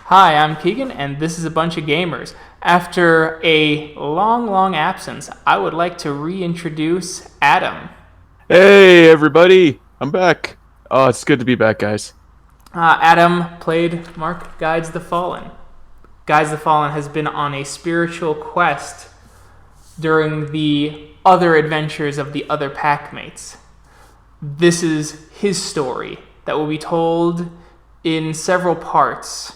Hi, I'm Keegan, and this is a bunch of gamers. After a long absence, I would like to reintroduce Adam. Hey everybody, I'm back. Oh, it's good to be back, guys. Adam played Mark Guides the Fallen. Guides the Fallen has been on a spiritual quest during the other adventures of the other packmates. This is his story that will be told in several parts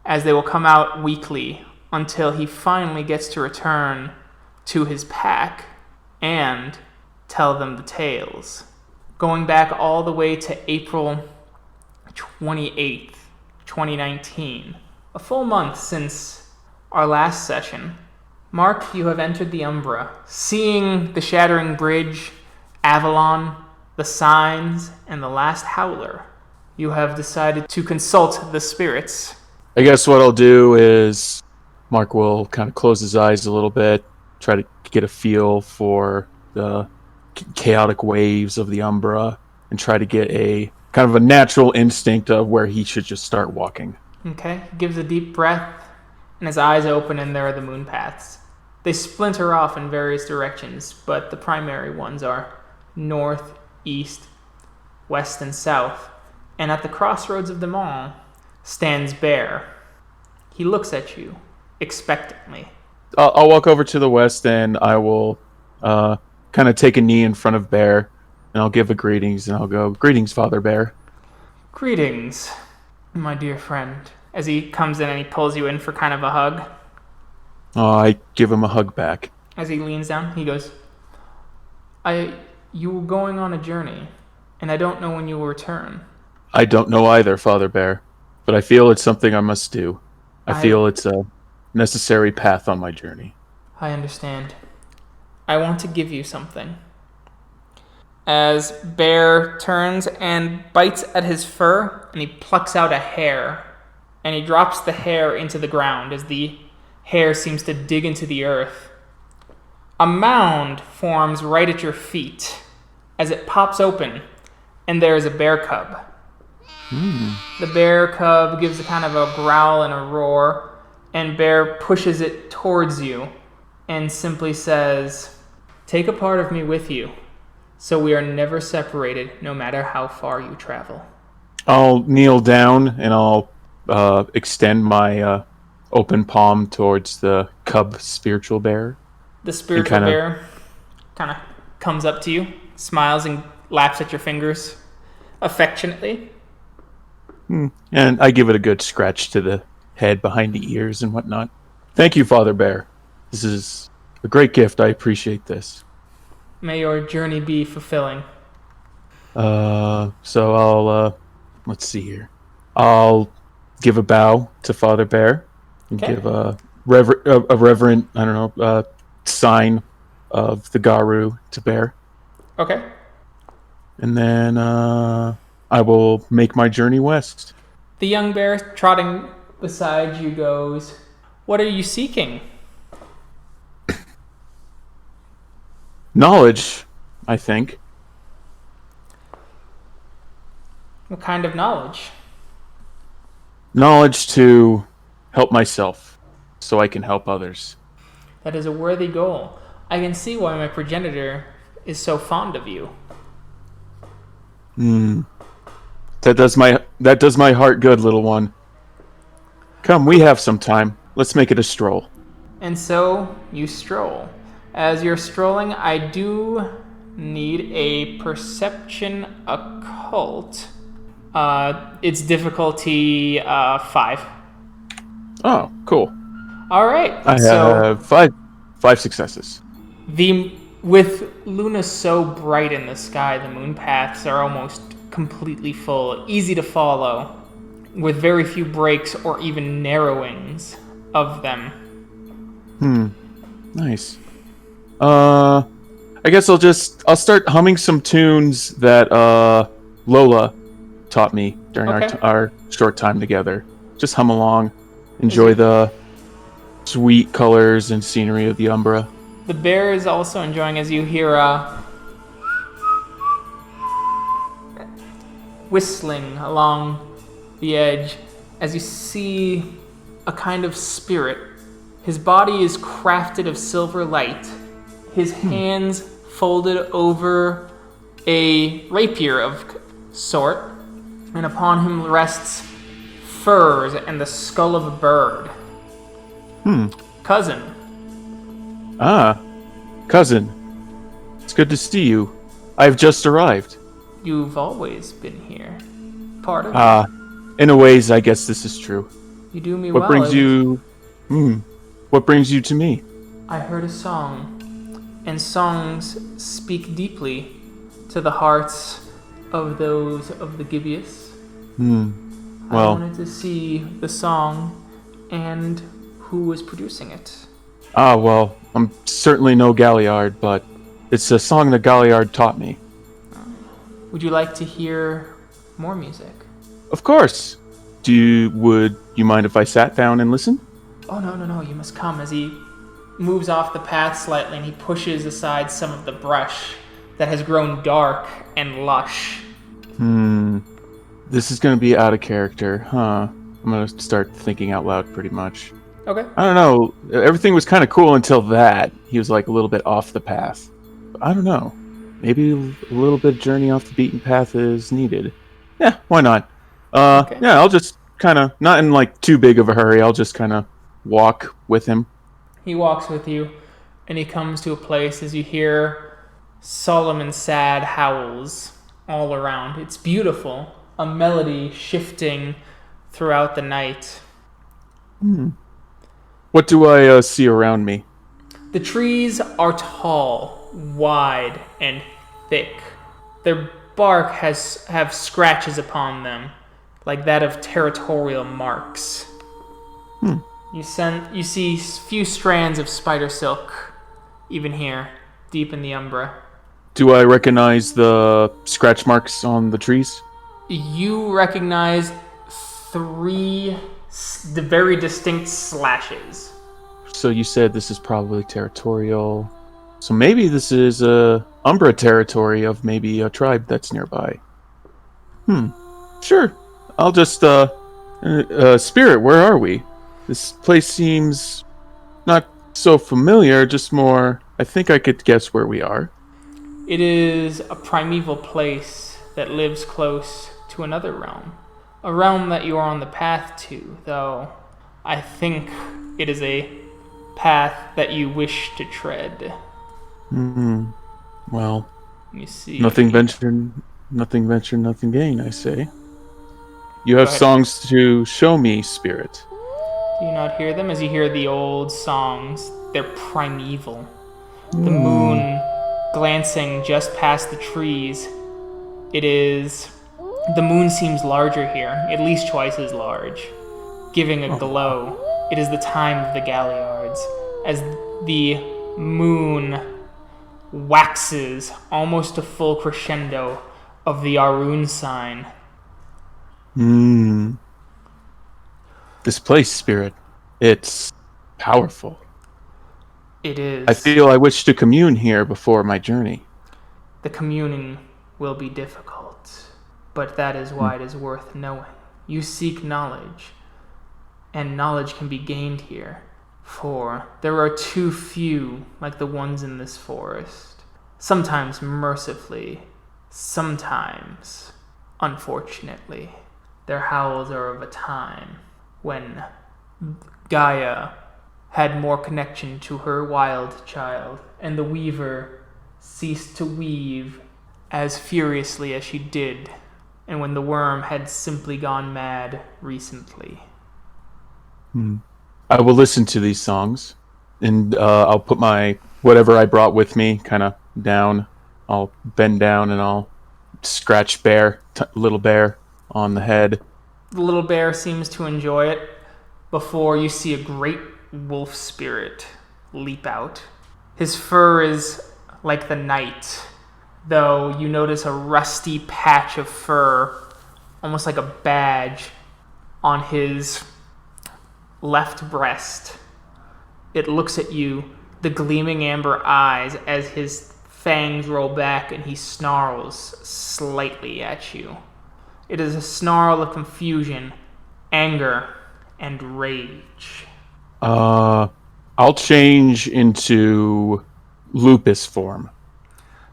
as they will come out weekly until he finally gets to return to his pack and tell them the tales. Going back all the way to April 28th, 2019, a full month since our last session, Mark, you have entered the Umbra. Seeing the Shattering Bridge, Avalon, the Signs, and the Last Howler, you have decided to consult the spirits. I guess what I'll do is Mark will kind of close his eyes a little bit, try to get a feel for the chaotic waves of the Umbra, and try to get a kind of a natural instinct of where he should just start walking. Okay, he gives a deep breath, and his eyes open, and there are the moon paths. They splinter off in various directions, but the primary ones are north, east, west, and south. And at the crossroads of them all stands Bear. He looks at you expectantly. I'll walk over to the west and I will kind of take a knee in front of Bear, and I'll give a greetings, and I'll go, "Greetings, Father Bear." Greetings, my dear friend. As he comes in and he pulls you in for kind of a hug. I give him a hug back. As he leans down, he goes, You were going on a journey, and I don't know when you will return. I don't know either, Father Bear, but I feel it's something I must do. I feel it's a necessary path on my journey. I understand. I want to give you something. As Bear turns and bites at his fur, and he plucks out a hair, and he drops the hair into the ground as the hair seems to dig into the earth. A mound forms right at your feet as it pops open, and there is a bear cub. The bear cub gives a kind of a growl and a roar, and Bear pushes it towards you and simply says, "Take a part of me with you, so we are never separated no matter how far you travel." I'll kneel down and I'll extend my open palm towards the cub spiritual bear. The spiritual bear kind of comes up to you, smiles, and laps at your fingers affectionately. And I give it a good scratch to the head behind the ears and whatnot. "Thank you, Father Bear. This is a great gift. I appreciate this." May your journey be fulfilling. So I'll, let's see here. I'll give a bow to Father Bear and give a reverent, I don't know, sign of the Garu to Bear. Okay. And then I will make my journey west. The young bear trotting beside you goes, "What are you seeking?" Knowledge, I think. What kind of knowledge? Knowledge to help myself so I can help others. That is a worthy goal. I can see why my progenitor is so fond of you. That does my heart good, little one. Come, we have some time. Let's make it a stroll. And so you stroll. As you're strolling, I do need a perception occult. It's difficulty 5. Oh, cool. All right. I have five successes. With Luna so bright in the sky, the moon paths are almost completely full, easy to follow, with very few breaks or even narrowings of them. Nice. I guess I'll start humming some tunes that Lola taught me during our short time together. Just hum along, enjoy the sweet colors and scenery of the Umbra. The bear is also enjoying as you hear whistling along the edge as you see a kind of spirit. His body is crafted of silver light. His hands folded over a rapier of sort, and upon him rests furs and the skull of a bird. Cousin. Ah, cousin. It's good to see you. I've just arrived. You've always been here. Part of In a ways, I guess this is true. You do me What well. brings you... What brings you to me? I heard a song, and songs speak deeply to the hearts of those of the Gibeus. I Well... wanted to see the song and who was producing it. Well, I'm certainly no Galliard, but it's a song that Galliard taught me. Would you like to hear more music? Of course. Would you mind if I sat down and listened? Oh, no, you must come. As he moves off the path slightly and he pushes aside some of the brush that has grown dark and lush. This is going to be out of character, huh? I'm going to start thinking out loud pretty much. Okay. I don't know. Everything was kind of cool until that. He was like a little bit off the path. But I don't know. Maybe a little bit of journey off the beaten path is needed. Yeah, why not? Okay. Yeah, I'll just kind of, not in like too big of a hurry, I'll just kind of walk with him. He walks with you, and he comes to a place as you hear solemn and sad howls all around. It's beautiful, a melody shifting throughout the night. What do I see around me? The trees are tall, wide, and thick. Their bark have scratches upon them, like that of territorial marks. You see few strands of spider silk, even here, deep in the umbra. Do I recognize the scratch marks on the trees? You recognize three the very distinct slashes. So you said this is probably territorial. So maybe this is Umbra territory of maybe a tribe that's nearby. Sure. I'll just Spirit, where are we? This place seems not so familiar, just more I think I could guess where we are. It is a primeval place that lives close to another realm. A realm that you are on the path to, though I think it is a path that you wish to tread. Well, You see. nothing venture, nothing gain, I say. You have Go ahead. songs to show me, Spirit. Do you not hear them? As you hear the old songs, they're primeval. The moon glancing just past the trees. The moon seems larger here, at least twice as large, giving a glow. It is the time of the Galliards, as the moon waxes almost to full crescendo of the Arun sign. This place, Spirit, it's powerful. It is. I feel I wish to commune here before my journey. The communing will be difficult, but that is why it is worth knowing. You seek knowledge, and knowledge can be gained here, for there are too few like the ones in this forest. Sometimes mercifully, sometimes unfortunately. Their howls are of a time when Gaia had more connection to her wild child, and the weaver ceased to weave as furiously as she did, and when the worm had simply gone mad recently. I will listen to these songs, and I'll put my whatever I brought with me kind of down. I'll bend down and I'll scratch little bear on the head. The little bear seems to enjoy it before you see a great wolf spirit leap out. His fur is like the night, though you notice a rusty patch of fur, almost like a badge, on his left breast. It looks at you, the gleaming amber eyes, as his fangs roll back and he snarls slightly at you. It is a snarl of confusion, anger, and rage. I'll change into lupus form.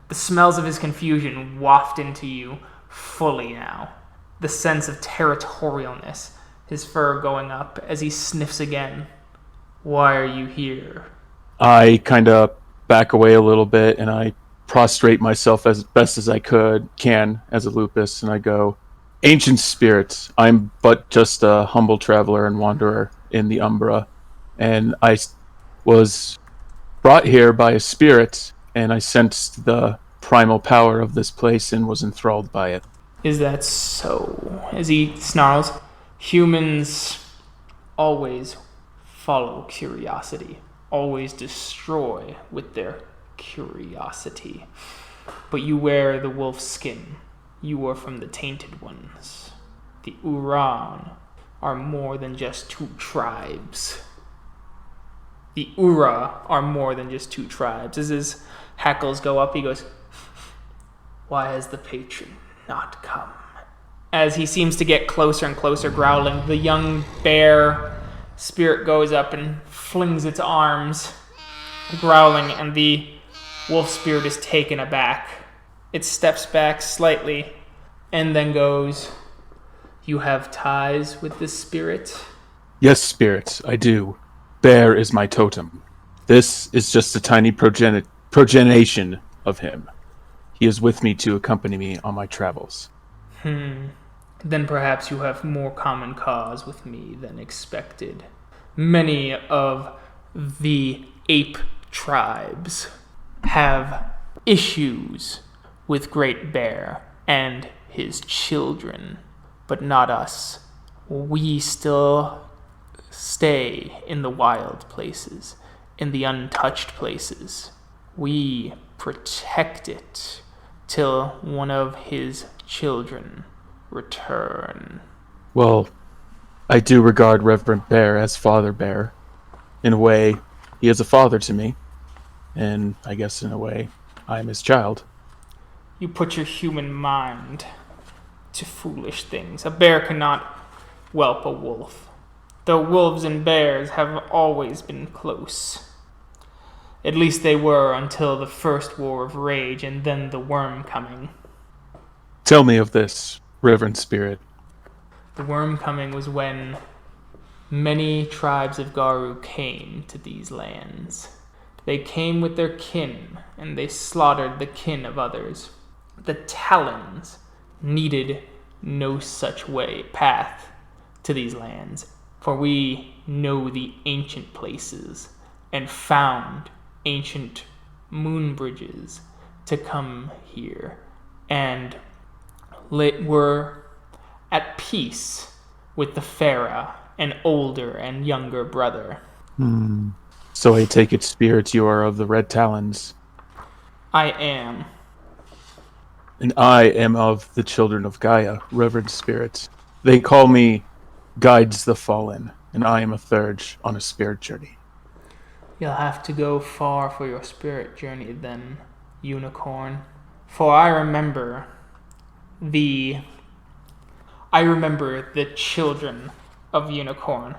The smells of his confusion waft into you fully now. The sense of territorialness, his fur going up as he sniffs again. Why are you here? I kind of back away a little bit and I prostrate myself as best as I can as a lupus, and I go, "Ancient spirits, I'm but just a humble traveler and wanderer in the Umbra, and I was brought here by a spirit, and I sensed the primal power of this place and was enthralled by it." Is that so? As he snarls, humans always follow curiosity, always destroy with their curiosity. But you wear the wolf skin. You are from the tainted ones. The Uran are more than just two tribes. The Ura are more than just two tribes. As his hackles go up, he goes, why has the patron not come? As he seems to get closer and closer, growling, the young bear spirit goes up and flings its arms, growling, and the wolf spirit is taken aback. It steps back slightly and then goes, you have ties with this spirit? Yes, spirits, I do. Bear is my totem. This is just a tiny progenation of him. He is with me to accompany me on my travels. Then perhaps you have more common cause with me than expected. Many of the ape tribes have issues with Great Bear and his children, but not us. We still stay in the wild places, in the untouched places. We protect it till one of his children return. Well, I do regard Reverend Bear as Father Bear. In a way, he is a father to me, and I guess in a way, I am his child. You put your human mind to foolish things. A bear cannot whelp a wolf, though wolves and bears have always been close. At least they were until the first war of rage and then the worm coming. Tell me of this, Reverend Spirit. The worm coming was when many tribes of Garu came to these lands. They came with their kin, and they slaughtered the kin of others. The Talons needed no such path to these lands, for we know the ancient places and found ancient moon bridges to come here, and were at peace with the Farah, an older and younger brother. So I take it, Spirit, you are of the Red Talons. I am. And I am of the Children of Gaia, Reverend Spirit. They call me Guides the Fallen, and I am a third on a spirit journey. You'll have to go far for your spirit journey then, unicorn. For I remember the children of Unicorn.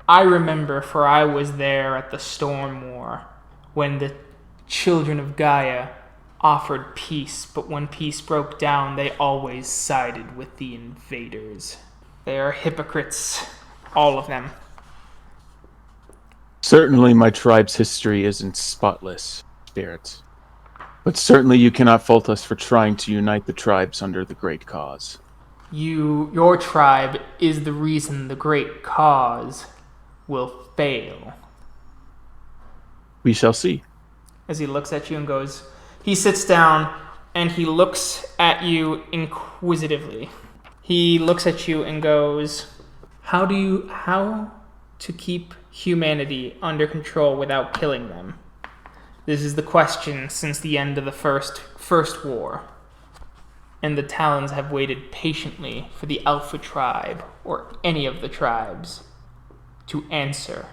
I remember, for I was there at the Storm War, when the children of Gaia offered peace, but when peace broke down, they always sided with the invaders. They are hypocrites, all of them. Certainly my tribe's history isn't spotless, Spirit. But certainly you cannot fault us for trying to unite the tribes under the great cause. Your tribe is the reason the great cause will fail. We shall see. As he looks at you and goes, he sits down and he looks at you inquisitively. He looks at you and goes, how to keep humanity under control without killing them? This is the question since the end of the first war. And the Talons have waited patiently for the Alpha tribe, or any of the tribes, to answer.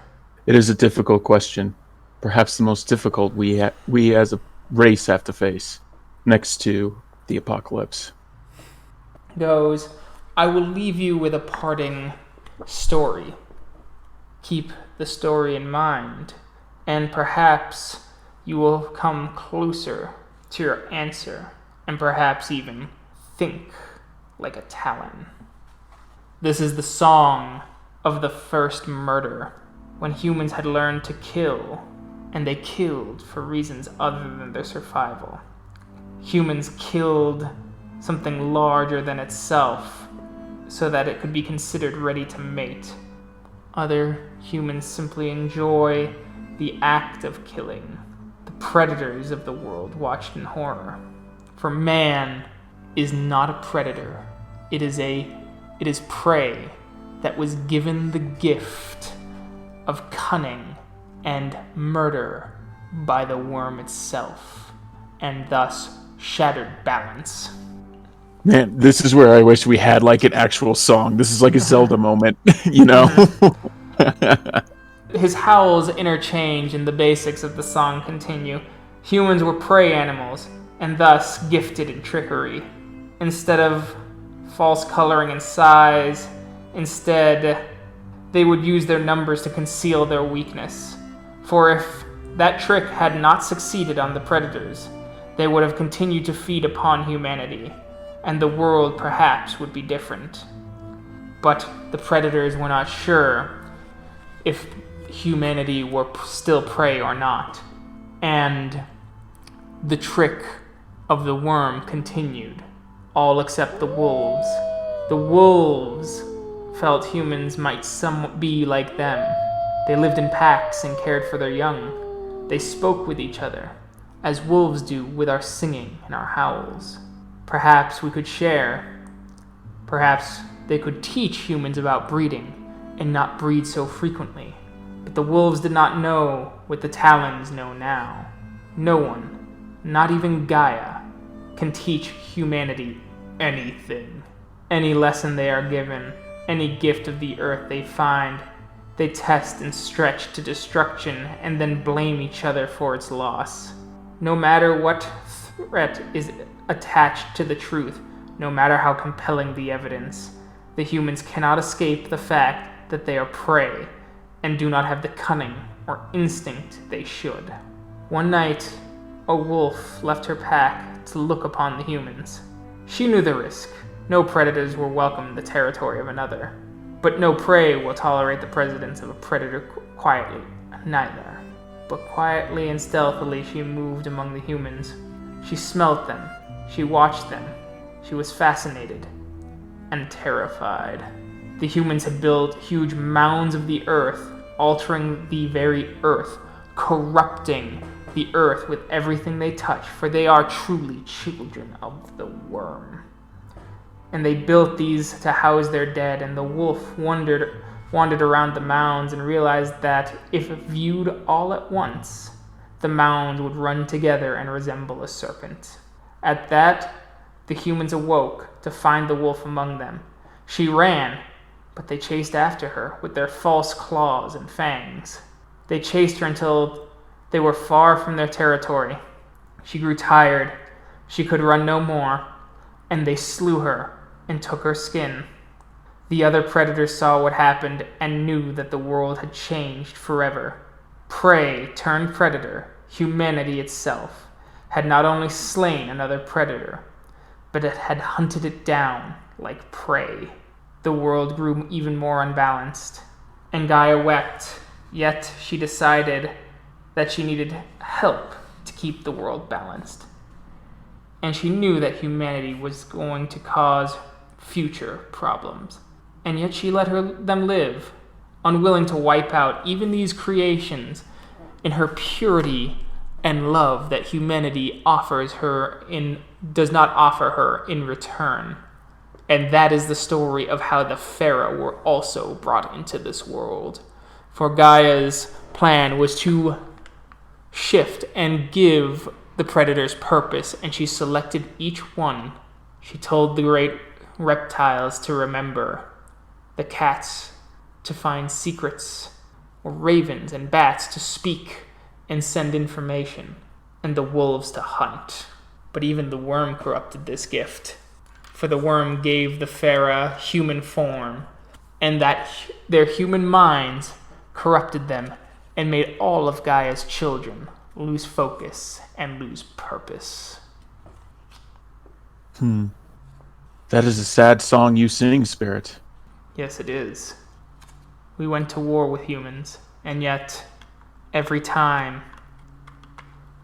It is a difficult question. Perhaps the most difficult we as a race have to face, next to the apocalypse. Goes, I will leave you with a parting story. Keep the story in mind, and perhaps you will come closer to your answer, and perhaps even think like a Talon. This is the song of the first murder, when humans had learned to kill, and they killed for reasons other than their survival. Humans killed something larger than itself so that it could be considered ready to mate. Other humans simply enjoy the act of killing. The predators of the world watched in horror. For man is not a predator. It is prey that was given the gift of cunning and murder by the worm itself, and thus shattered balance. Man, this is where I wish we had like an actual song. This is like a Zelda moment, you know? His howls interchange and the basics of the song continue. Humans were prey animals, and thus gifted in trickery. Instead of false coloring and size, instead they would use their numbers to conceal their weakness. For if that trick had not succeeded on the predators, they would have continued to feed upon humanity, and the world perhaps would be different. But the predators were not sure if humanity were still prey or not, and the trick of the worm continued, all except the wolves. The wolves felt humans might somewhat be like them. They lived in packs and cared for their young. They spoke with each other, as wolves do with our singing and our howls. Perhaps we could share. Perhaps they could teach humans about breeding and not breed so frequently. But the wolves did not know what the Talons know now. No one, not even Gaia, can teach humanity anything. Any lesson they are given, any gift of the earth they find, they test and stretch to destruction and then blame each other for its loss. No matter what threat is attached to the truth, no matter how compelling the evidence, the humans cannot escape the fact that they are prey and do not have the cunning or instinct they should. One night, a wolf left her pack to look upon the humans. She knew the risk. No predators will welcome the territory of another, but no prey will tolerate the presence of a predator quietly, neither. But quietly and stealthily she moved among the humans. She smelt them. She watched them. She was fascinated and terrified. The humans had built huge mounds of the earth, altering the very earth, corrupting the earth with everything they touch, for they are truly children of the worm. And they built these to house their dead, and the wolf wandered around the mounds and realized that if viewed all at once, the mounds would run together and resemble a serpent. At that, the humans awoke to find the wolf among them. She ran, but they chased after her with their false claws and fangs. They chased her until they were far from their territory. She grew tired. She could run no more, and they slew her and took her skin. The other predators saw what happened and knew that the world had changed forever. Prey turned predator, humanity itself, had not only slain another predator, but it had hunted it down like prey. The world grew even more unbalanced, and Gaia wept, yet she decided that she needed help to keep the world balanced. And she knew that humanity was going to cause future problems. And yet she let them live, unwilling to wipe out even these creations in her purity and love that humanity does not offer her in return. And that is the story of how the Pharaoh were also brought into this world. For Gaia's plan was to shift and give the predators purpose, and she selected each one. She told the great reptiles to remember, the cats to find secrets, or ravens and bats to speak and send information, and the wolves to hunt. But even the worm corrupted this gift, for the worm gave the Pharaoh human form, and that their human minds corrupted them, and made all of Gaia's children lose focus and lose purpose. That is a sad song you sing, Spirit. Yes, it is. We went to war with humans, and yet, every time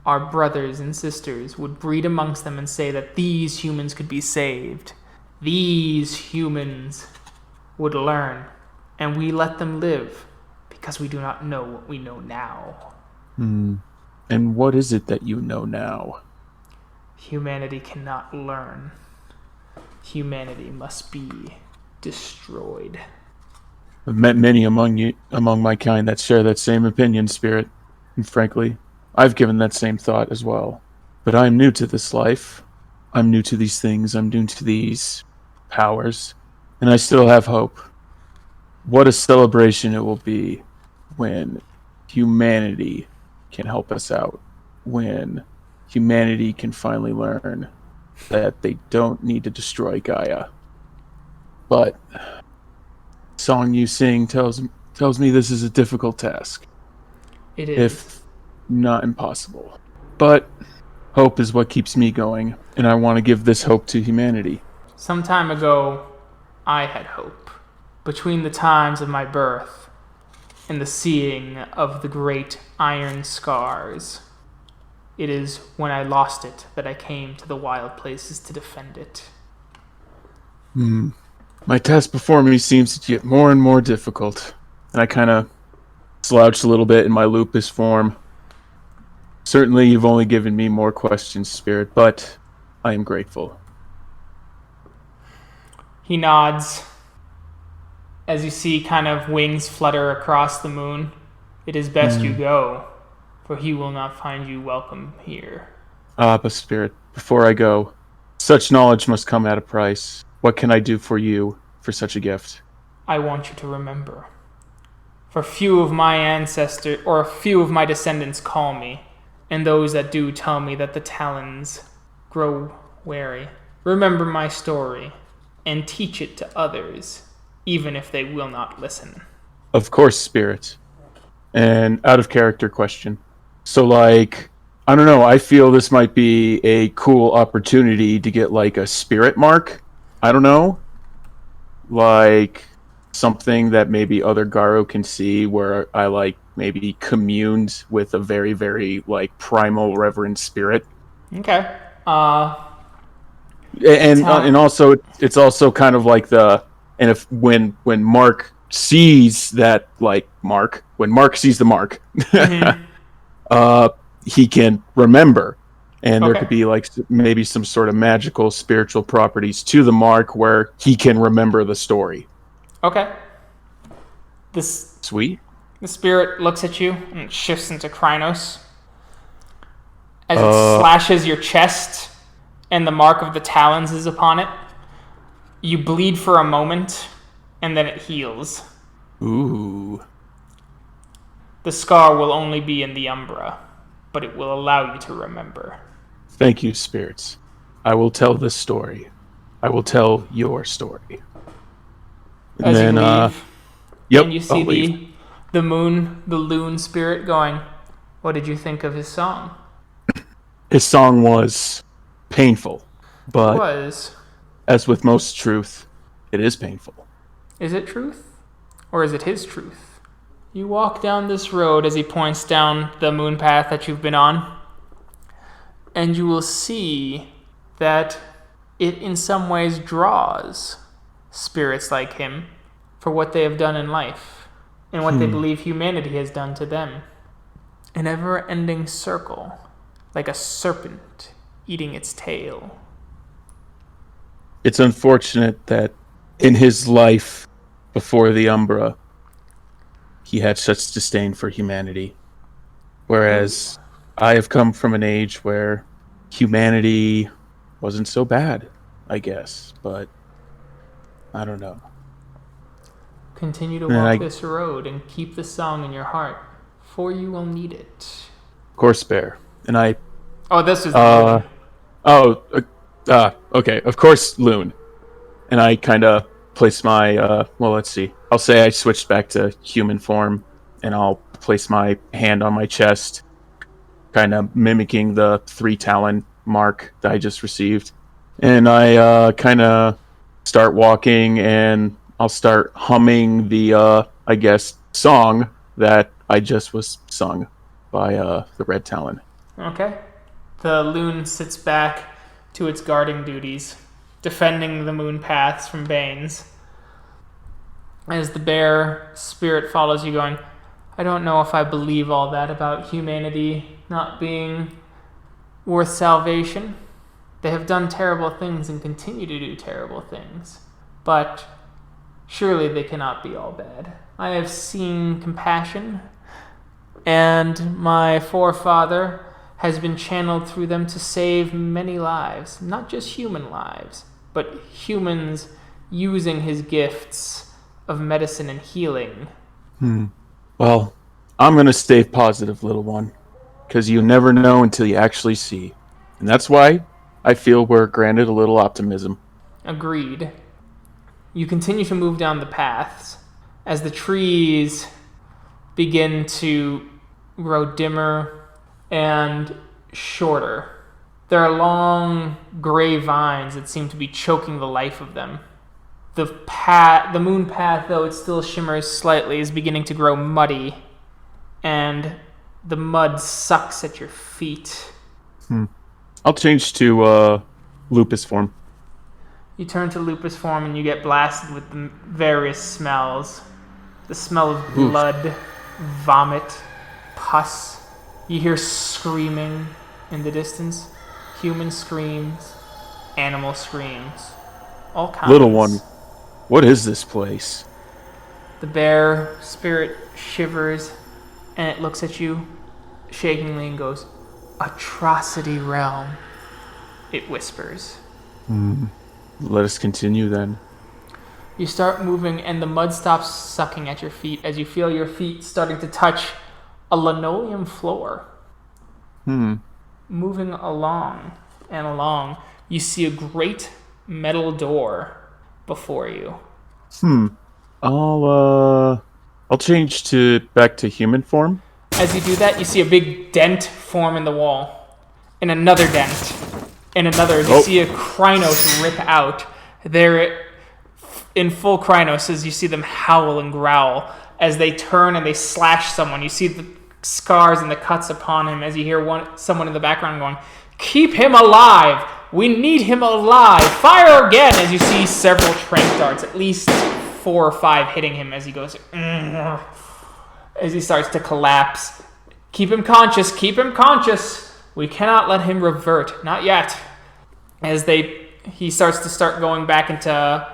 our brothers and sisters would breed amongst them and say that these humans could be saved, these humans would learn, and we let them live because we do not know what we know now. And what is it that you know now? Humanity cannot learn. Humanity must be destroyed. I've met many among my kind that share that same opinion, Spirit. And frankly, I've given that same thought as well. But I am new to this life. I'm new to these things. I'm new to these powers. And I still have hope. What a celebration it will be when humanity can help us out. When humanity can finally learn that they don't need to destroy Gaia. But the song you sing tells me this is a difficult task. It is. If not impossible. But hope is what keeps me going, and I want to give this hope to humanity. Some time ago, I had hope. Between the times of my birth and the seeing of the great iron scars, it is when I lost it that I came to the wild places to defend it. My task before me seems to get more and more difficult, and I kind of slouched a little bit in my lupus form. Certainly, you've only given me more questions, Spirit, but I am grateful. He nods as you see kind of wings flutter across the moon. It is best you go, for he will not find you welcome here. But Spirit, before I go, such knowledge must come at a price. What can I do for you for such a gift? I want you to remember. For few of my ancestors, or few of my descendants call me, and those that do tell me that the talons grow wary. Remember my story, and teach it to others, even if they will not listen. Of course, Spirit. An out of character question. So, I don't know, I feel this might be a cool opportunity to get, a spirit mark. I don't know. Something that maybe other Garo can see where I, maybe communed with a very, very, primal reverend spirit. Okay. And also, it's also kind of and if when Mark sees that, when Mark sees the mark, he can remember. And there could be maybe some sort of magical spiritual properties to the mark where he can remember the story. Okay. Sweet. The spirit looks at you and it shifts into Krynos. As it slashes your chest and the mark of the talons is upon it, you bleed for a moment and then it heals. Ooh. The scar will only be in the umbra, but it will allow you to remember. Thank you, spirits. I will tell this story. I will tell your story. And as then, you leave, yep, and you see the loon spirit going, what did you think of his song? His song was painful, but It was. As with most truth, it is painful. Is it truth? Or is it his truth? You walk down this road as he points down the moon path that you've been on, and you will see that it in some ways draws spirits like him for what they have done in life and what they believe humanity has done to them. An ever-ending circle, like a serpent eating its tail. It's unfortunate that in his life before the Umbra, he had such disdain for humanity. Whereas I have come from an age where humanity wasn't so bad, I guess. But I don't know. Continue to walk this road and keep the song in your heart, for you will need it. Of course, Bear. And I... Oh, this is okay. Of course, Loon. And I kind of place my... well, let's see. I'll say I switched back to human form and I'll place my hand on my chest, kind of mimicking the 3 talon mark that I just received. And I kind of start walking, and I'll start humming the, I guess, song that I just was sung by the Red Talon. Okay. The loon sits back to its guarding duties, defending the moon paths from Banes. As the bear spirit follows you, going, I don't know if I believe all that about humanity not being worth salvation. They have done terrible things and continue to do terrible things. But surely they cannot be all bad. I have seen compassion, and my forefather has been channeled through them to save many lives. Not just human lives, but humans using his gifts of medicine and healing. Well, I'm going to stay positive, little one, because you never know until you actually see. And that's why I feel we're granted a little optimism. Agreed. You continue to move down the paths as the trees begin to grow dimmer and shorter. There are long gray vines that seem to be choking the life of them. The moon path, though it still shimmers slightly, is beginning to grow muddy, and the mud sucks at your feet. I'll change to lupus form. You turn to lupus form and you get blasted with the various smells. The smell of blood, vomit, pus. You hear screaming in the distance. Human screams, animal screams, all kinds. Little one, what is this place? The bear spirit shivers and it looks at you shakingly and goes, Atrocity Realm, it whispers. Let us continue then. You start moving and the mud stops sucking at your feet as you feel your feet starting to touch a linoleum floor. Moving along and along, you see a great metal door before you. I'll change back to human form. As you do that, you see a big dent form in the wall. And another dent. And another. You see a Krynos rip out. They're in full Krynos as you see them howl and growl. As they turn and they slash someone. You see the scars and the cuts upon him as you hear someone in the background going, Keep him alive! We need him alive! Fire again! As you see several trank darts, at least 4 or 5 hitting him as he goes, as he starts to collapse. Keep him conscious, keep him conscious. We cannot let him revert, not yet. As he starts to going back into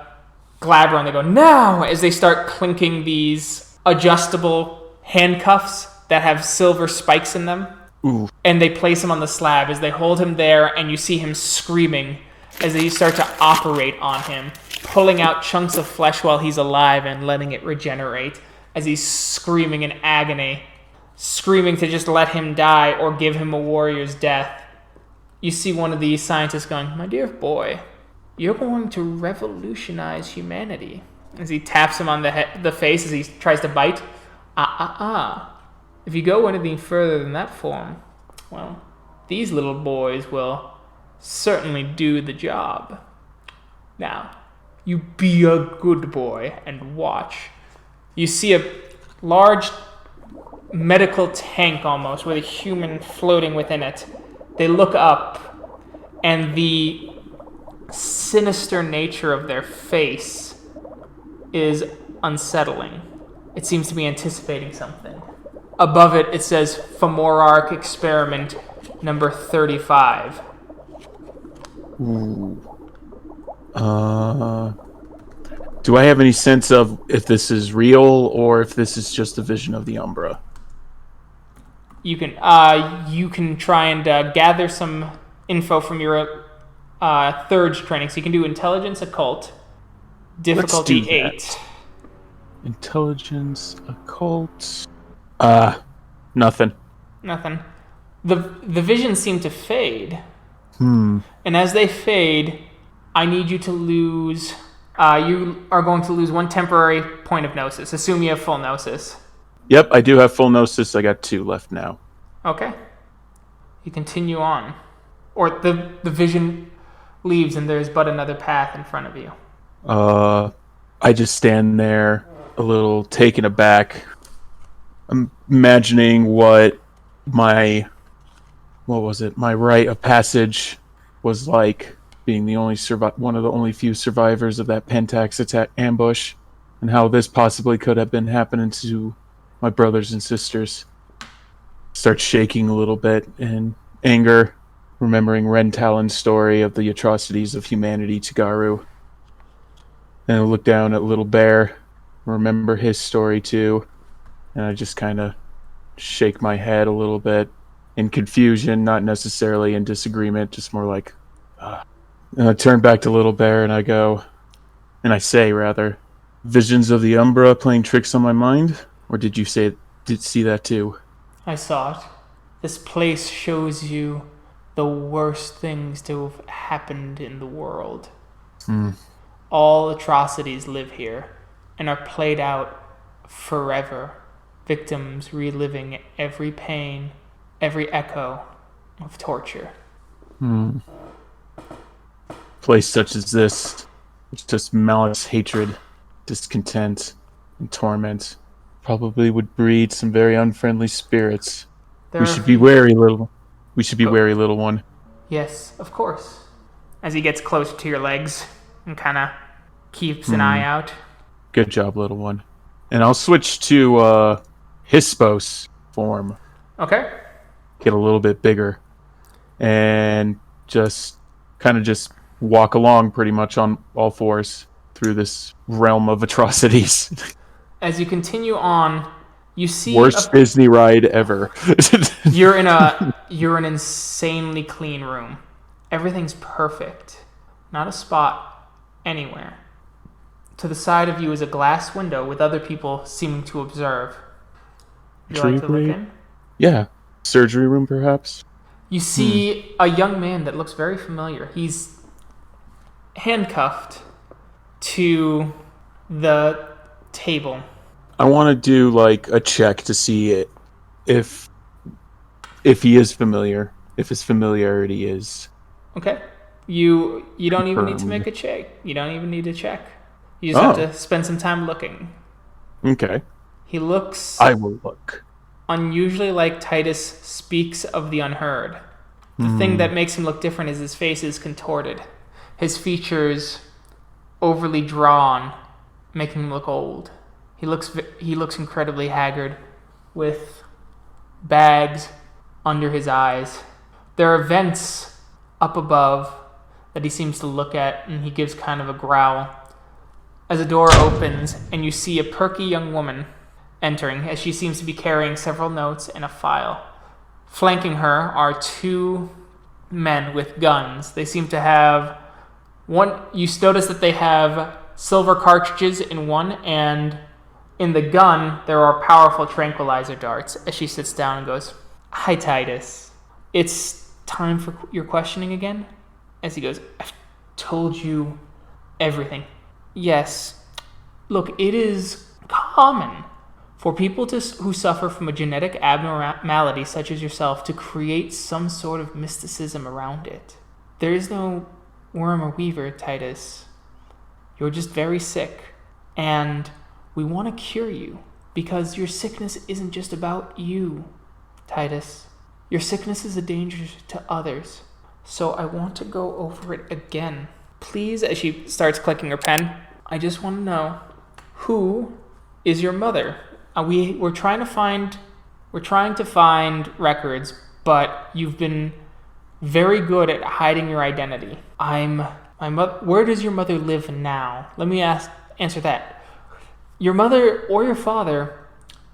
Glabber, and they go, now! As they start clinking these adjustable handcuffs that have silver spikes in them. Ooh. And they place him on the slab as they hold him there, and you see him screaming as they start to operate on him, pulling out chunks of flesh while he's alive and letting it regenerate as he's screaming in agony, screaming to just let him die or give him a warrior's death. You see one of these scientists going, my dear boy, you're going to revolutionize humanity. As he taps him on the face as he tries to bite. If you go anything further than that form, well, these little boys will certainly do the job. Now, you be a good boy and watch. You see a large medical tank almost with a human floating within it. They look up, and the sinister nature of their face is unsettling. It seems to be anticipating something. Above it, it says Fomori Experiment number 35. Ooh. Do I have any sense of if this is real or if this is just a vision of the Umbra? You can try and gather some info from your third training. So you can do Intelligence Occult, difficulty 8. Intelligence Occult. Nothing. Nothing. The visions seem to fade. And as they fade, I need you to lose. You are going to lose 1 temporary point of gnosis. Assume you have full gnosis. Yep, I do have full gnosis. I got 2 left now. Okay. You continue on. Or the vision leaves and there's but another path in front of you. I just stand there, a little taken aback. I'm imagining what my rite of passage was like, being the only one of the only few survivors of that Pentax attack ambush, and how this possibly could have been happening to my brothers and sisters. Start shaking a little bit in anger, remembering Ren Talon's story of the atrocities of humanity to Garu. And I look down at Little Bear, remember his story too, and I just kind of shake my head a little bit in confusion, not necessarily in disagreement, just more like, And I turn back to Little Bear and I say, visions of the Umbra playing tricks on my mind? Or did you see that too? I saw it. This place shows you the worst things to have happened in the world. All atrocities live here and are played out forever. Victims reliving every pain, every echo of torture. Place such as this, it's just malice, hatred, discontent, and torment. Probably would breed some very unfriendly spirits. We should be wary, little one. Yes, of course. As he gets closer to your legs and kind of keeps an eye out. Good job, little one. And I'll switch to Hispos form. Okay. Get a little bit bigger. And just walk along pretty much on all fours through this realm of atrocities. As you continue on, you see worst Disney ride ever. You're in an insanely clean room. Everything's perfect. Not a spot anywhere. To the side of you is a glass window with other people seeming to observe. Would you like to look in? Yeah. Surgery room, perhaps? You see a young man that looks very familiar. He's handcuffed to the table. I want to do like a check to see if he is familiar, if his familiarity is. Okay. You don't even need to make a check. You don't even need to check. You just have to spend some time looking. Okay. He looks... I will look. Unusually like Titus speaks of the unheard. The thing that makes him look different is his face is contorted. His features overly drawn, making him look old. He looks incredibly haggard, with bags under his eyes. There are vents up above that he seems to look at, and he gives kind of a growl. As a door opens, and you see a perky young woman entering, as she seems to be carrying several notes and a file. Flanking her are 2 men with guns. They seem to have one. You notice that they have silver cartridges in one, and in the gun there are powerful tranquilizer darts. As she sits down and goes, "Hi, Titus. It's time for your questioning again?" As he goes, "I've told you everything." "Yes. Look, it is common for people who suffer from a genetic abnormality such as yourself to create some sort of mysticism around it. There is no worm or weaver, Titus. You're just very sick, and we want to cure you, because your sickness isn't just about you, Titus. Your sickness is a danger to others, so I want to go over it again. Please," as she starts clicking her pen, "I just want to know, who is your mother? We're trying to find records, but you've been very good at hiding your identity. Where does your mother live now? Let me answer that. Your mother or your father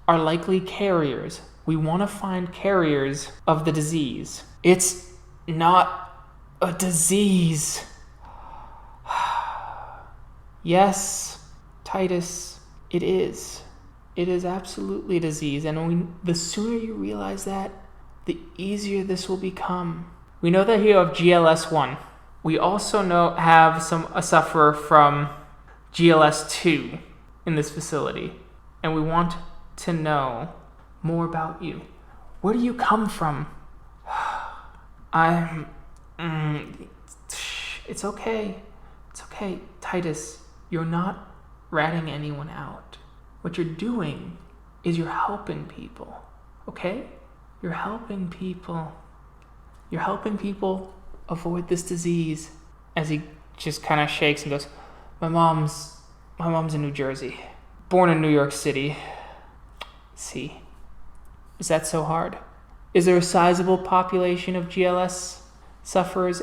are likely carriers. We want to find carriers of the disease." "It's not a disease." "Yes, Titus, it is. It is absolutely a disease, and the sooner you realize that, the easier this will become. We know that you have GLS-1. We also have a sufferer from GLS-2 in this facility, and we want to know more about you. Where do you come from? I'm... It's okay. It's okay. Titus, you're not ratting anyone out. What you're doing is you're helping people. Okay? You're helping people. You're helping people avoid this disease. As he just kind of shakes and goes, My mom's in New Jersey. Born in New York City. See, is that so hard? Is there a sizable population of GLS sufferers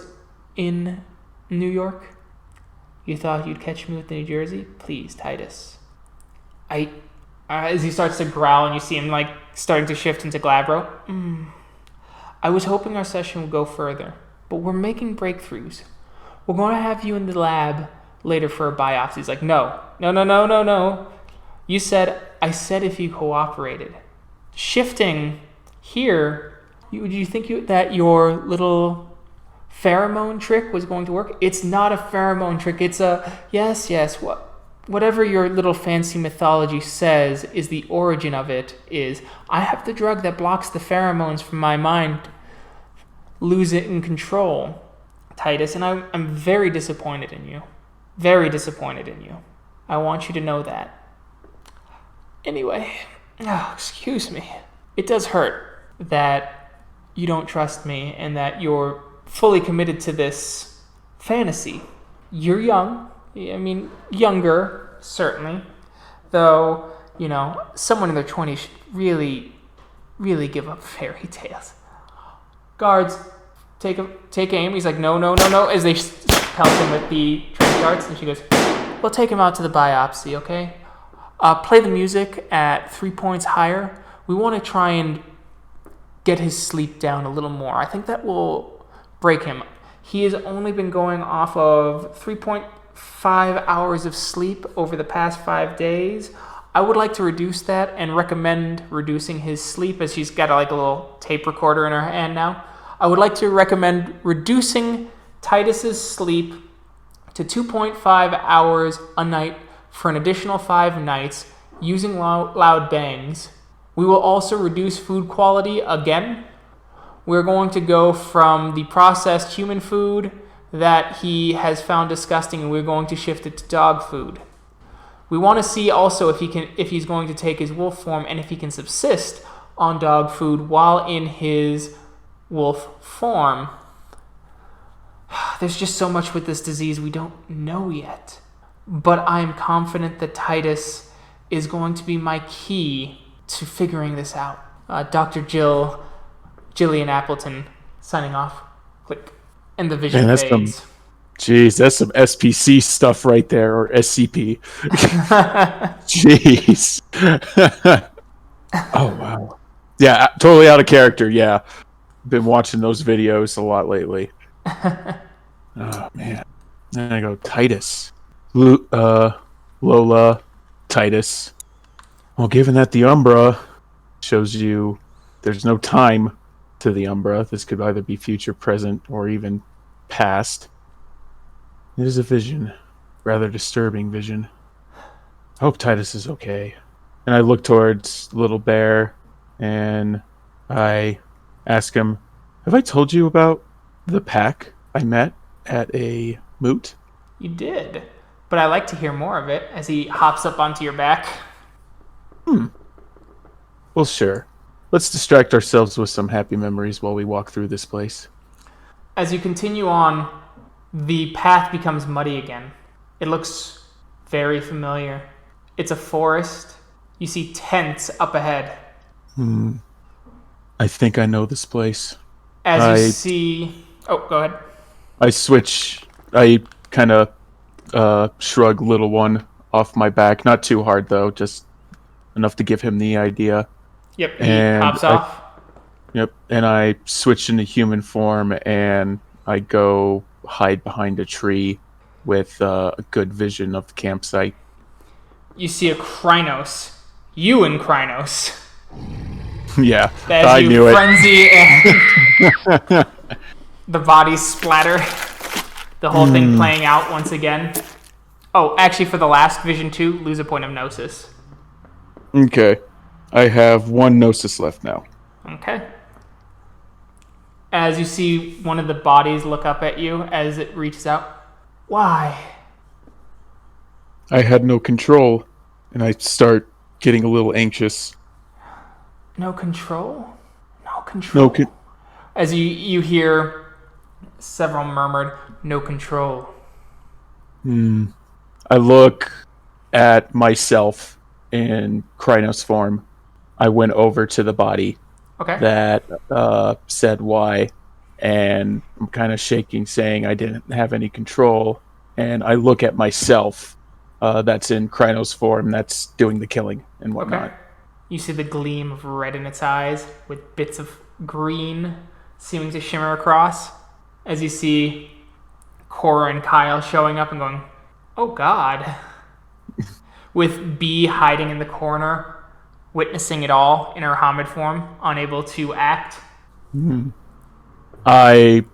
in New York? You thought you'd catch me with New Jersey? Please, Titus. As he starts to growl and you see him like starting to shift into Glabro. I was hoping our session would go further, but we're making breakthroughs. We're going to have you in the lab later for a biopsy. He's like, no. I said if you cooperated. Shifting here, you think that your little pheromone trick was going to work? It's not a pheromone trick. It's a, yes, whatever your little fancy mythology says is the origin of it is, I have the drug that blocks the pheromones from my mind lose it in control, Titus, and I'm very disappointed in you. Very disappointed in you. I want you to know that. Anyway, excuse me. It does hurt that you don't trust me and that you're fully committed to this fantasy. You're young. I mean, younger, certainly. Though, someone in their 20s should really, really give up fairy tales. Guards, take aim. He's like, no, as they pelt him with the trench darts. And she goes, we'll take him out to the biopsy, okay? Play the music at 3 points higher. We want to try and get his sleep down a little more. I think that will break him. He has only been going off of 3.5 hours of sleep over the past 5 days. I would like to reduce that and recommend reducing his sleep, as she's got a little tape recorder in her hand now. I would like to recommend reducing Titus's sleep to 2.5 hours a night for an additional 5 nights using loud bangs. We will also reduce food quality again. We're going to go from the processed human food that he has found disgusting, and we're going to shift it to dog food. We want to see also if he's going to take his wolf form and if he can subsist on dog food while in his wolf form. There's just so much with this disease we don't know yet. But I'm confident that Titus is going to be my key to figuring this out. Dr. Jillian Appleton, signing off. Click. And the vision fades. That's some SPC stuff right there, or SCP. Jeez. Oh, wow. Yeah, totally out of character, yeah. Been watching those videos a lot lately. Oh, man. Then I go, Titus. Lola, Titus. Well, given that the Umbra shows you there's no time to the Umbra, this could either be future, present, or even past. It is a vision. Rather disturbing vision. I hope Titus is okay. And I look towards Little Bear and I ask him, have I told you about the pack I met at a moot? You did, but I like to hear more of it as he hops up onto your back. Well, sure. Let's distract ourselves with some happy memories while we walk through this place. As you continue on, the path becomes muddy again. It looks very familiar. It's a forest. You see tents up ahead. I think I know this place. As you see... Oh, go ahead. I kind of shrug Little One off my back. Not too hard, though. Just enough to give him the idea. Yep, he hops off. Yep, and I switch into human form, and I go hide behind a tree with a good vision of the campsite. You see a Krynos. You and Krynos. Yeah, as I knew it. Frenzy and the bodies splatter. The whole thing playing out once again. Oh, actually, for the last vision too, lose a point of gnosis. Okay. I have one Gnosis left now. Okay. As you see one of the bodies look up at you as it reaches out. Why? I had no control, and I start getting a little anxious. No control? No No, control. As you hear several murmured, no control. I look at myself in Krynos form. I went over to the body Okay. that said why, and I'm kind of shaking, saying I didn't have any control. And I look at myself that's in Krynos form that's doing the killing and whatnot. Okay. You see the gleam of red in its eyes with bits of green seeming to shimmer across as you see Cora and Kyle showing up and going, oh God. With B hiding in the corner, witnessing it all in her Hamid form, unable to act. I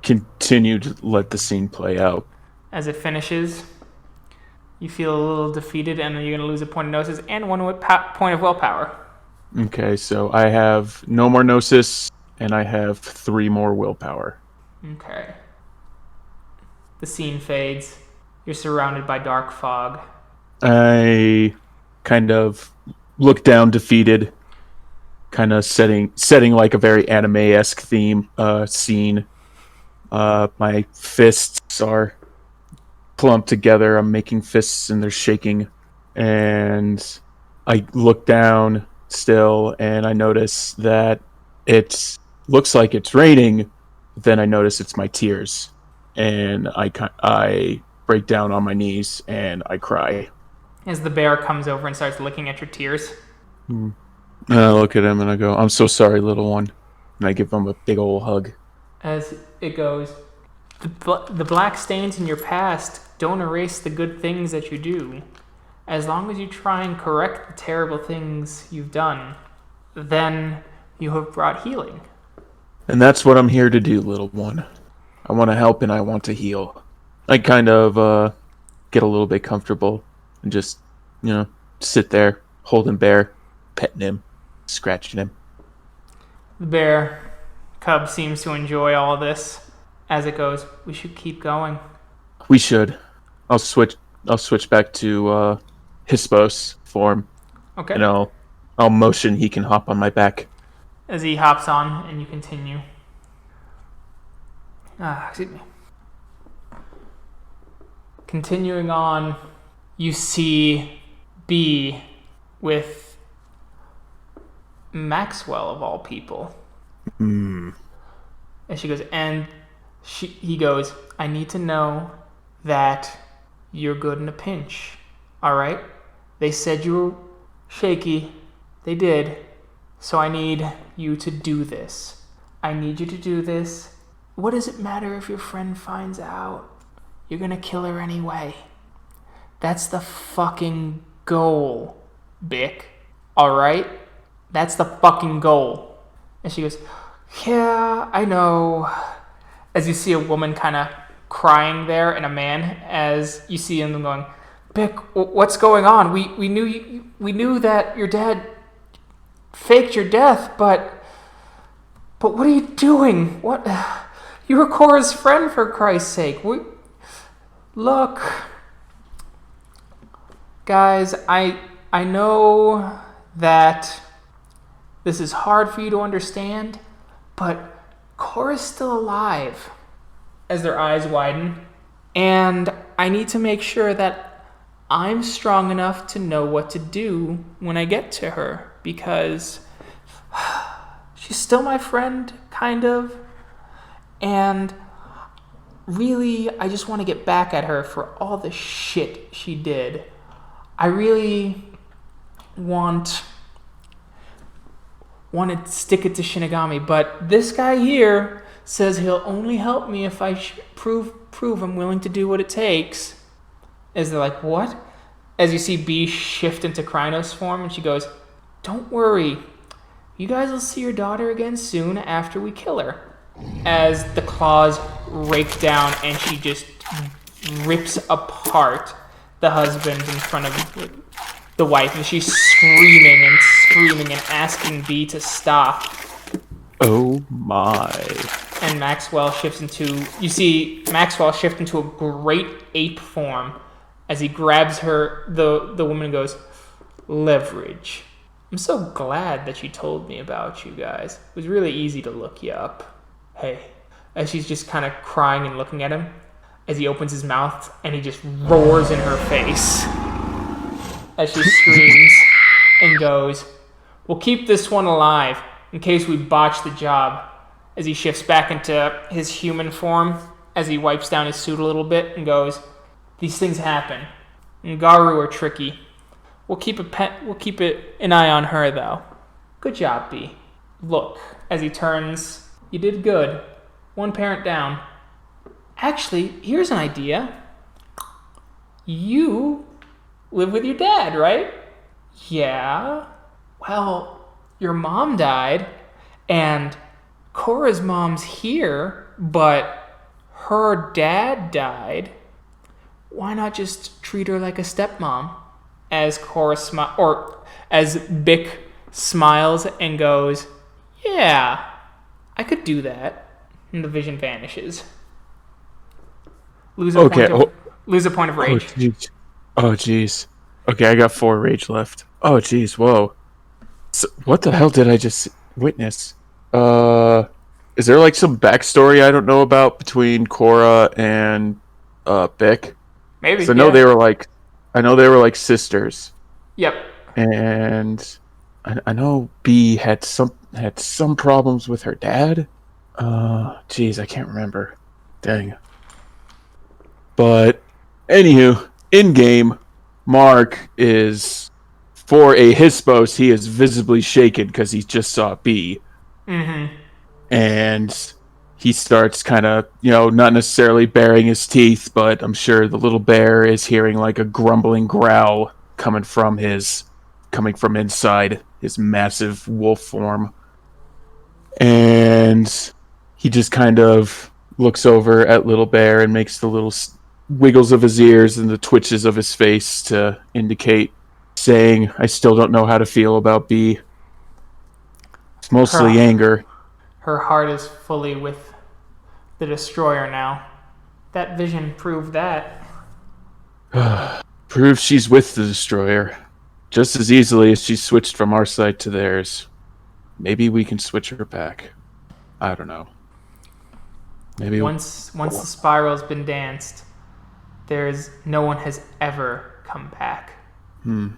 continue to let the scene play out. As it finishes, you feel a little defeated and you're going to lose a point of Gnosis and one point of willpower. Okay, so I have no more Gnosis, and I have 3 more willpower. Okay. The scene fades. You're surrounded by dark fog. I kind of look down defeated, kind of setting like a very anime-esque theme scene. My fists are clumped together. I'm making fists and they're shaking. And I look down still and I notice that it looks like it's raining. Then I notice it's my tears. And I break down on my knees and I cry. As the bear comes over and starts looking at your tears. And I look at him and I go, I'm so sorry, little one. And I give him a big old hug. As it goes, the black stains in your past don't erase the good things that you do. As long as you try and correct the terrible things you've done, then you have brought healing. And that's what I'm here to do, little one. I want to help and I want to heal. I kind of get a little bit comfortable and just, sit there, holding Bear, petting him, scratching him. The bear cub seems to enjoy all this. As it goes, we should keep going. We should. I'll switch back to Hispos form. Okay. And I'll motion he can hop on my back. As he hops on and you continue. Excuse me. Continuing on, you see B with Maxwell of all people. And she goes, he goes, I need to know that you're good in a pinch. All right? They said you were shaky. They did. So I need you to do this. I need you to do this. What does it matter if your friend finds out? You're gonna kill her anyway. That's the fucking goal, Bick. Alright? That's the fucking goal. And she goes, yeah, I know. As you see a woman kind of crying there and a man, as you see him going, Bick, what's going on? We knew that your dad faked your death, but what are you doing? What? You were Cora's friend, for Christ's sake. Look, guys, I know that this is hard for you to understand, but Cora's still alive. As their eyes widen, and I need to make sure that I'm strong enough to know what to do when I get to her, because she's still my friend, kind of, and really, I just want to get back at her for all the shit she did. I really want to stick it to Shinigami, but this guy here says he'll only help me if I prove I'm willing to do what it takes. As they're like, what? As you see B shift into Krynos form, and she goes, don't worry. You guys will see your daughter again soon after we kill her. As the claws rake down and she just rips apart the husband in front of the wife, and she's screaming and screaming and asking B to stop. Oh my. And Maxwell shifts into... You see Maxwell shift into a great ape form as he grabs her, the woman, and goes, "Leverage. I'm so glad that you told me about you guys. It was really easy to look you up. Hey." As she's just kind of crying and looking at him, as he opens his mouth and he just roars in her face. As she screams and goes, "We'll keep this one alive in case we botch the job." As he shifts back into his human form, as he wipes down his suit a little bit and goes, "These things happen. Ngaru are tricky. We'll keep an eye on her, though. Good job, B. Look," as he turns, "you did good. One parent down. Actually, here's an idea. You live with your dad, right?" "Yeah." "Well, your mom died, and Cora's mom's here, but her dad died. Why not just treat her like a stepmom?" As as Bick smiles and goes, "Yeah, I could do that." And the vision vanishes. Lose a point of rage. Oh, jeez. Okay, I got 4 rage left. Oh, jeez, whoa. So, what the hell did I just witness? Is there like some backstory I don't know about between Cora and Bick? Maybe. So I know they were like sisters. Yep. And I know B had some problems with her dad. Jeez, I can't remember. Dang. But anywho, in game, Mark is, for a Hispos, he is visibly shaken because he just saw B. Mm-hmm. And he starts kind of, not necessarily baring his teeth, but I'm sure the little bear is hearing like a grumbling growl coming from inside his massive wolf form. And he just kind of looks over at little bear and makes the little wiggles of his ears and the twitches of his face to indicate, saying, "I still don't know how to feel about B. It's mostly anger." Her heart is fully with the Destroyer now. That vision proved that. Proves she's with the Destroyer. Just as easily as she switched from our side to theirs. Maybe we can switch her back. I don't know. Maybe once the spiral's been danced, no one has ever come back. Well,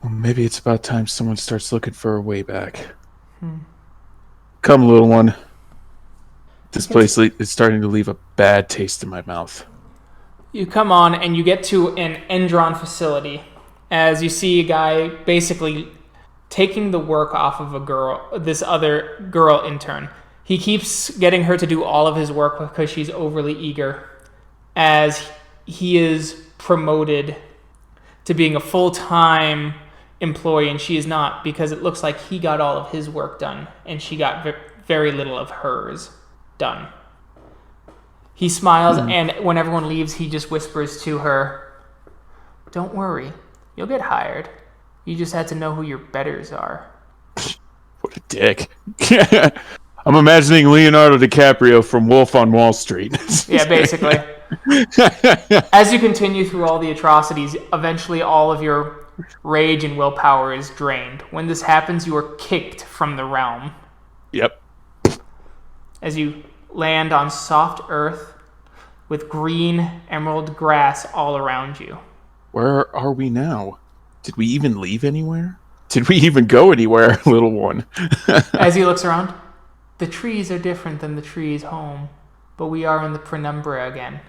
maybe it's about time someone starts looking for a way back. Come, little one. This place is starting to leave a bad taste in my mouth. You come on and you get to an Endron facility, as you see a guy basically taking the work off of this other girl intern. He keeps getting her to do all of his work because she's overly eager, as he is promoted to being a full-time employee, and she is not, because it looks like he got all of his work done and she got very little of hers done. He smiles, and when everyone leaves, he just whispers to her, "Don't worry, you'll get hired. You just had to know who your betters are." What a dick. I'm imagining Leonardo DiCaprio from Wolf on Wall Street. Yeah, basically. As you continue through all the atrocities, eventually all of your rage and willpower is drained. When this happens, you are kicked from the realm. Yep. As you land on soft earth with green emerald grass all around you. Where are we now? Did we even leave anywhere? Did we even go anywhere, little one? As he looks around, the trees are different than the trees home, but we are in the penumbra again.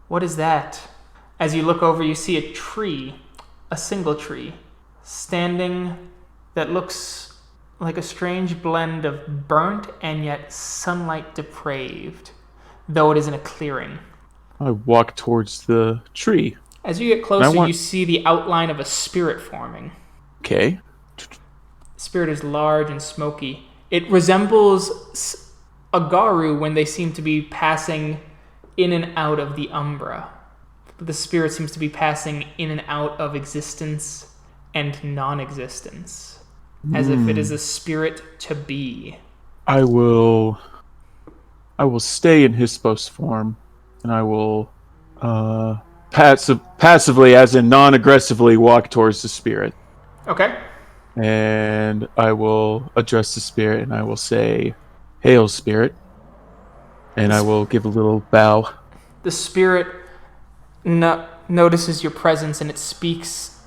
What is that? As you look over, you see a tree, a single tree, standing that looks like a strange blend of burnt and yet sunlight depraved, though it is in a clearing. I walk towards the tree. As you get closer, you see the outline of a spirit forming. Okay. The spirit is large and smoky. It resembles a Garu when they seem to be passing in and out of the Umbra. But the spirit seems to be passing in and out of existence and non-existence, as if it is a spirit to be. I will stay in Hispos form, and I will passively, as in non-aggressively, walk towards the spirit. Okay. And I will address the spirit, and I will say, "Hail, spirit!" And I will give a little bow. The spirit notices your presence, and it speaks.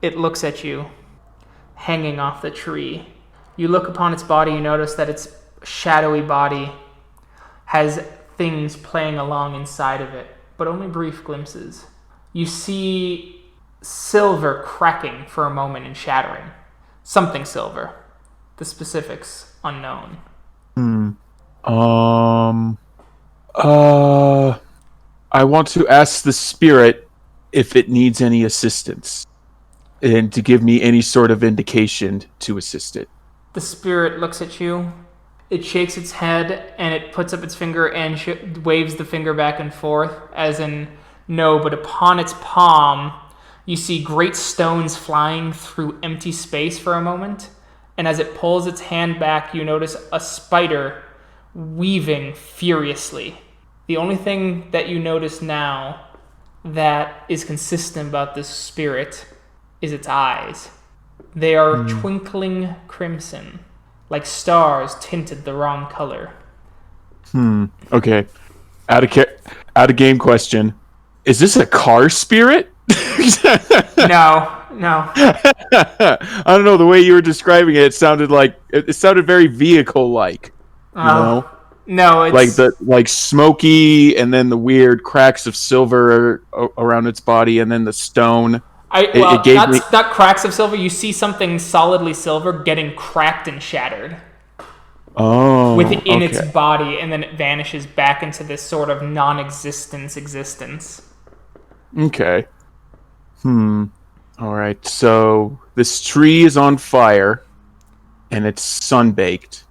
It looks at you, hanging off the tree. You look upon its body, you notice that its shadowy body has things playing along inside of it, but only brief glimpses. You see silver cracking for a moment and shattering. Something silver. The specifics unknown. I want to ask the spirit if it needs any assistance, and to give me any sort of indication to assist it. The spirit looks at you. It shakes its head, and it puts up its finger and waves the finger back and forth, as in no, but upon its palm, you see great stones flying through empty space for a moment, and as it pulls its hand back, you notice a spider weaving furiously. The only thing that you notice now that is consistent about this spirit is its eyes. They are twinkling crimson, like stars tinted the wrong color. Okay. Out of game question. Is this a car spirit? No. I don't know, the way you were describing it sounded very vehicle-like. You know? No, it's like smoky, and then the weird cracks of silver around its body, and then the stone. Not cracks of silver. You see something solidly silver getting cracked and shattered. Within its body, and then it vanishes back into this sort of non-existence existence. Okay. All right. So this tree is on fire, and it's sun-baked,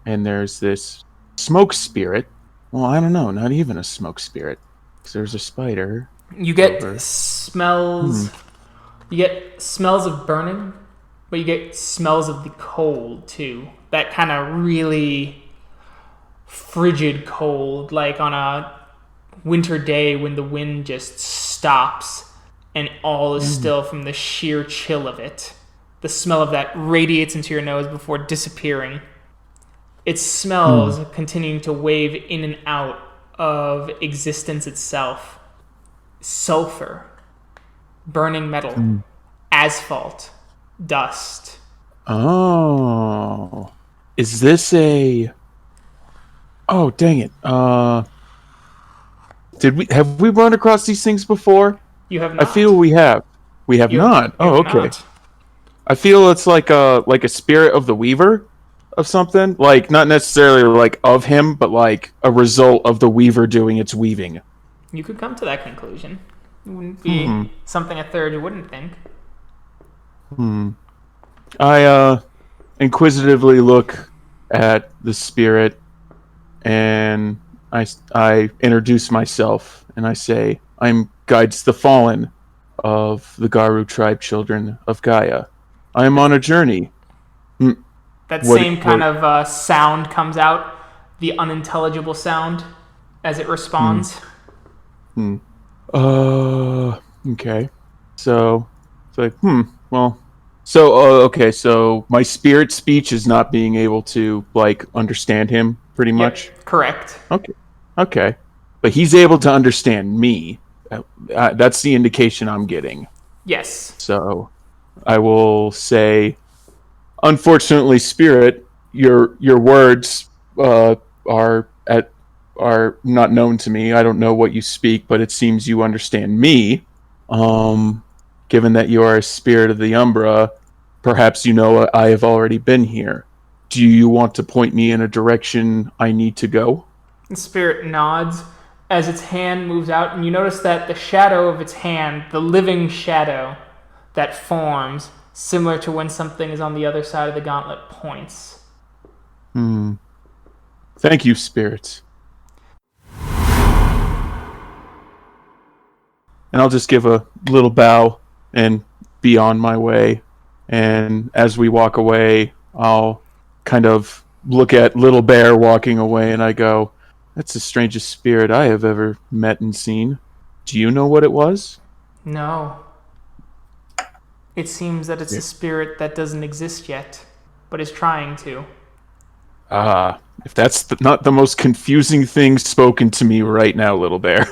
and there's this smoke spirit. Well, I don't know. Not even a smoke spirit, because there's a spider. You get smells. You get smells of burning, but you get smells of the cold too. That kind of really frigid cold, like on a winter day when the wind just stops and all is still from the sheer chill of it. The smell of that radiates into your nose before disappearing. It smells continuing to wave in and out of existence itself. Sulfur, burning metal, asphalt, dust. Oh. Is this a... Oh, dang it. Have we run across these things before? You have not. I feel we have. We have not. Oh, okay. Not. I feel it's like a spirit of the Weaver of something. Like, not necessarily like of him, but like a result of the Weaver doing its weaving. You could come to that conclusion. It wouldn't be something a third wouldn't think. I inquisitively look at the spirit, and I introduce myself, and I say, I'm Guides the Fallen of the Garu tribe children of Gaia. I am on a journey. That same kind of sound comes out, the unintelligible sound, as it responds. Okay. So, it's like, well... So, okay, so my spirit speech is not being able to, like, understand him, pretty much? Yep, correct. Okay. But he's able to understand me. That's the indication I'm getting. Yes. So, I will say, unfortunately, spirit, your words are not known to me. I don't know what you speak, but it seems you understand me. Given that you are a spirit of the Umbra, perhaps you know I have already been here. Do you want to point me in a direction I need to go? The spirit nods as its hand moves out, and you notice that the shadow of its hand, the living shadow that forms, similar to when something is on the other side of the gauntlet, points. Thank you, spirits. and I'll just give a little bow and be on my way. And as we walk away, I'll kind of look at Little Bear walking away, and I go, "That's the strangest spirit I have ever met and seen. Do you know what it was?" No. It seems that it's a spirit that doesn't exist yet, but is trying to. If that's not the most confusing thing spoken to me right now, Little Bear.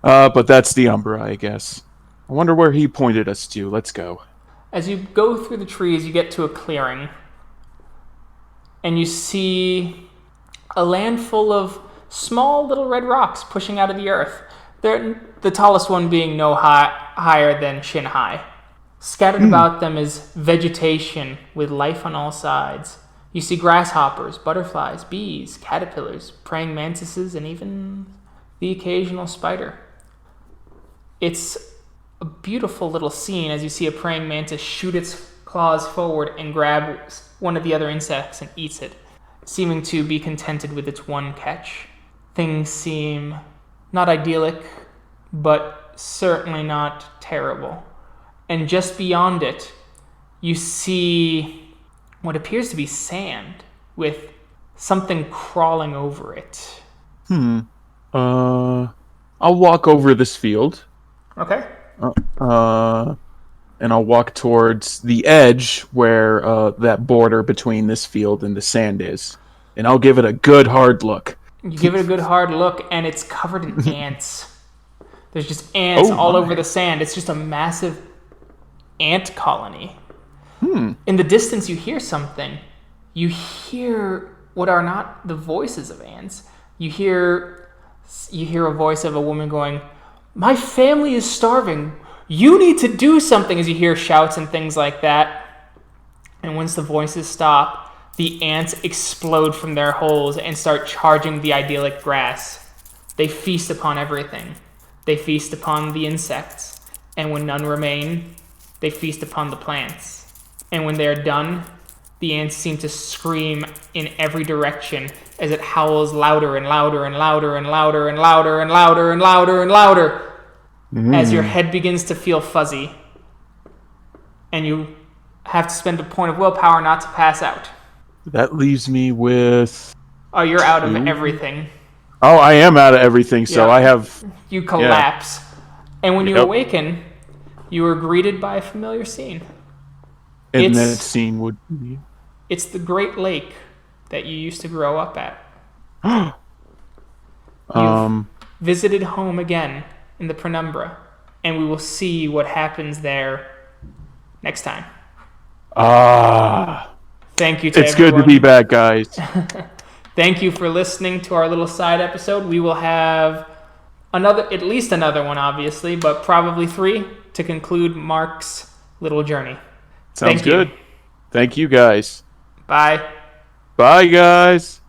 But that's the Umbra, I guess. I wonder where he pointed us to. Let's go. As you go through the trees, you get to a clearing, and you see a land full of small little red rocks pushing out of the earth. The tallest one being no higher than shin high. Scattered about them is vegetation with life on all sides. You see grasshoppers, butterflies, bees, caterpillars, praying mantises, and even the occasional spider. It's a beautiful little scene as you see a praying mantis shoot its claws forward and grab one of the other insects and eats it, seeming to be contented with its one catch. Things seem not idyllic, but certainly not terrible. And just beyond it, you see what appears to be sand with something crawling over it. I'll walk over this field. Okay. And I'll walk towards the edge where that border between this field and the sand is. And I'll give it a good hard look. You give it a good hard look, and it's covered in ants. There's just ants all over the sand. It's just a massive ant colony. In the distance, you hear something. You hear what are not the voices of ants. You hear a voice of a woman going, "My family is starving. You need to do something," as you hear shouts and things like that. And once the voices stop, the ants explode from their holes and start charging the idyllic grass. They feast upon everything. They feast upon the insects. And when none remain, they feast upon the plants. And when they are done, the ants seem to scream in every direction as it howls louder and louder and louder and louder and louder and louder and louder and louder as your head begins to feel fuzzy. And you have to spend a point of willpower not to pass out. That leaves me with... Oh, you're out of everything. Oh, I am out of everything, so I have... You collapse. And when you awaken, you are greeted by a familiar scene. And that scene would be... It's the Great Lake that you used to grow up at. You've visited home again in the Penumbra, and we will see what happens there next time. Thank you to It's everyone. good to be back, guys. Thank you for listening to our little side episode. We will have at least another one, obviously, but probably 3 to conclude Mark's little journey. Sounds good. Thank you, guys. Bye. Bye, guys.